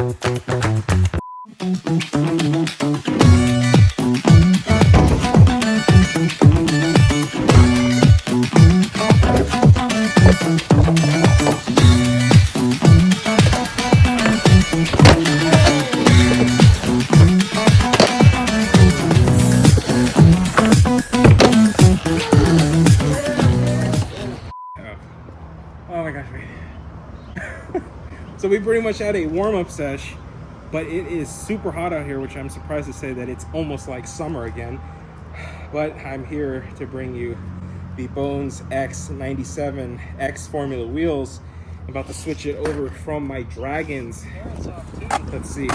Oh my gosh, wait. So we pretty much had a warm-up sesh, but it is super hot out here, which I'm surprised to say that it's almost like summer again. But I'm here to bring you the Bones X97 X Formula wheels. I'm about to switch it over from my Dragons. Let's see.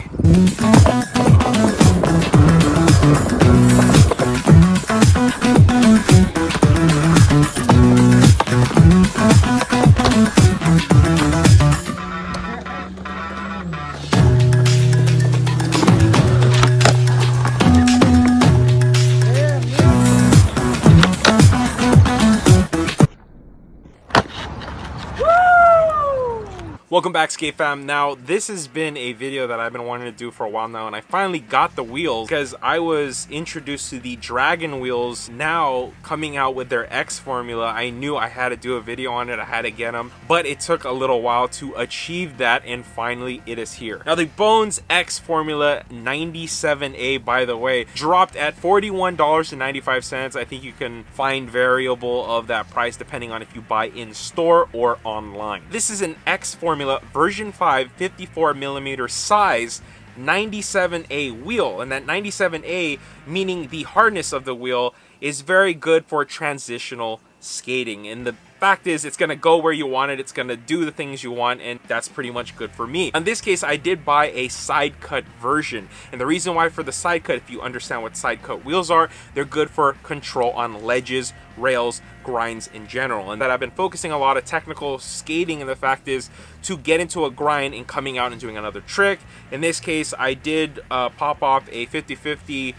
Welcome back, Skate Fam. Now, this has been a video that I've been wanting to do for a while now, and I finally got the wheels because I was introduced to the Dragon wheels now coming out with their X formula. I knew I had to do a video on it, I had to get them, but it took a little while to achieve that, and finally it is here. Now, the Bones X Formula 97A, by the way, dropped at $41.95. I think you can find variable of that price depending on if you buy in store or online. This is an X Formula version 5 54mm size 97A wheel, and that 97A meaning the hardness of the wheel is very good for transitional skating, and the fact is it's gonna go where you want it, it's gonna do the things you want, and that's pretty much good for me. In this case, I did buy a side cut version, and the reason why for the side cut, if you understand what side cut wheels are, they're good for control on ledges, rails, grinds in general, and that I've been focusing a lot of technical skating, and the fact is to get into a grind and coming out and doing another trick. In this case, I did pop off a 50-50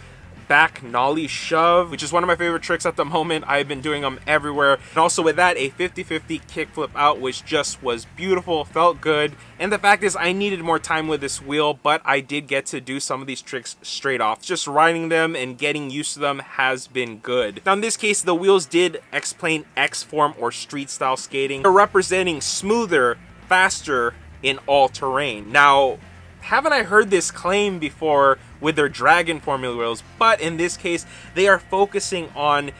back nollie shove, which is one of my favorite tricks at the moment. I've been doing them everywhere, and also with that a 50-50 kickflip out, which just was beautiful, felt good. And the fact is I needed more time with this wheel, but I did get to do some of these tricks straight off. Just riding them and getting used to them has been good. Now in this case, the wheels did explain X form or street style skating. They're representing smoother, faster in all terrain. Now, haven't I heard this claim before with their Dragon formula wheels, but in this case they are focusing on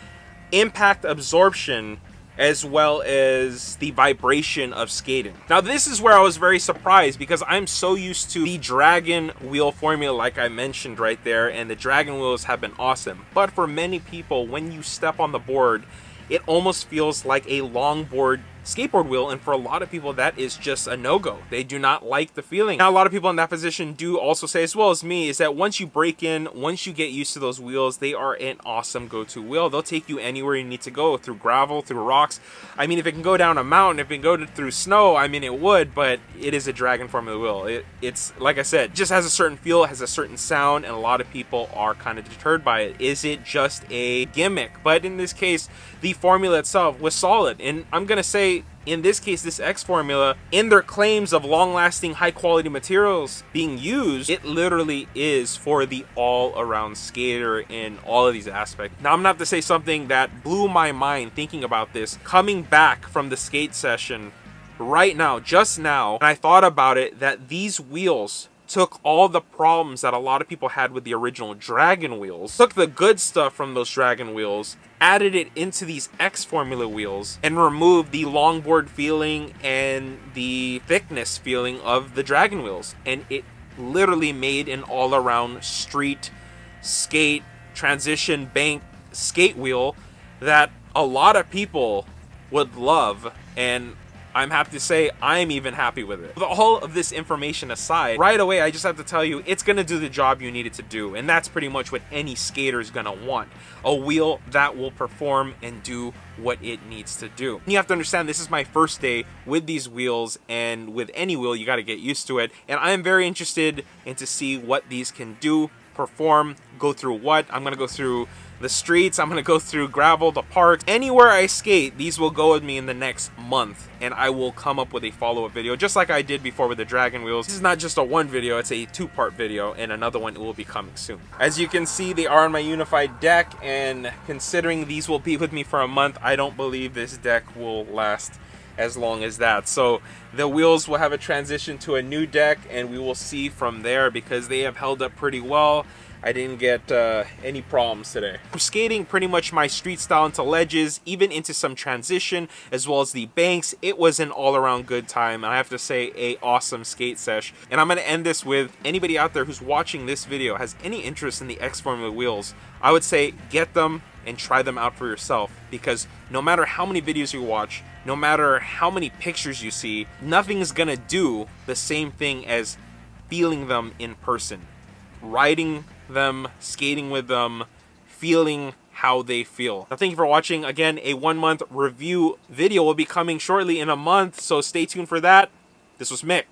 impact absorption as well as the vibration of skating. Now this is where I was very surprised, because I'm so used to the Dragon wheel formula like I mentioned right there, and the Dragon wheels have been awesome, but for many people, when you step on the board, it almost feels like a longboard skateboard wheel, and for a lot of people that is just a no-go. They do not like the feeling. Now a lot of people in that position do also say, as well as me, is that once you break in, once you get used to those wheels, they are an awesome go-to wheel. They'll take you anywhere you need to go, through gravel, through rocks. I mean, if it can go down a mountain, if it can go through snow, I mean it would, but it is a Dragon formula wheel. It's like I said, just has a certain feel, has a certain sound, and a lot of people are kind of deterred by it. Is it just a gimmick? But in this case, the formula itself was solid, and I'm gonna say, in this case, this X formula, in their claims of long-lasting, high-quality materials being used, it literally is for the all-around skater in all of these aspects. Now, I'm gonna have to say something that blew my mind thinking about this. Coming back from the skate session right now, just now, and I thought about it, that these wheels took all the problems that a lot of people had with the original Dragon wheels, took the good stuff from those Dragon wheels, added it into these X formula wheels, and removed the longboard feeling and the thickness feeling of the Dragon wheels, and it literally made an all-around street skate transition bank skate wheel that a lot of people would love, and I'm happy to say I'm even happy with it. With all of this information aside, right away I just have to tell you, it's gonna do the job you need it to do, and that's pretty much what any skater is gonna want. A wheel that will perform and do what it needs to do. You have to understand, this is my first day with these wheels, and with any wheel you got to get used to it, and I am very interested in to see what these can do, perform, go through what. I'm gonna go through the streets, I'm gonna go through gravel, the parks, anywhere I skate, these will go with me in the next month, and I will come up with a follow-up video, just like I did before with the dragon wheels. This is not just a one video, it's a two-part video, and another one will be coming soon. As you can see, they are on my unified deck, and considering these will be with me for a month, I don't believe this deck will last as long as that. So the wheels will have a transition to a new deck, and we will see from there, because they have held up pretty well. I didn't get any problems today. I'm skating pretty much my street style into ledges, even into some transition, as well as the banks. It was an all-around good time, and I have to say, a awesome skate sesh. And I'm gonna end this with, anybody out there who's watching this video has any interest in the X Formula wheels, I would say get them and try them out for yourself, because no matter how many videos you watch, no matter how many pictures you see, nothing is gonna do the same thing as feeling them in person. Riding them, skating with them, feeling how they feel. Now, thank you for watching. Again, a 1-month review video will be coming shortly in a month, so stay tuned for that. This was Mick.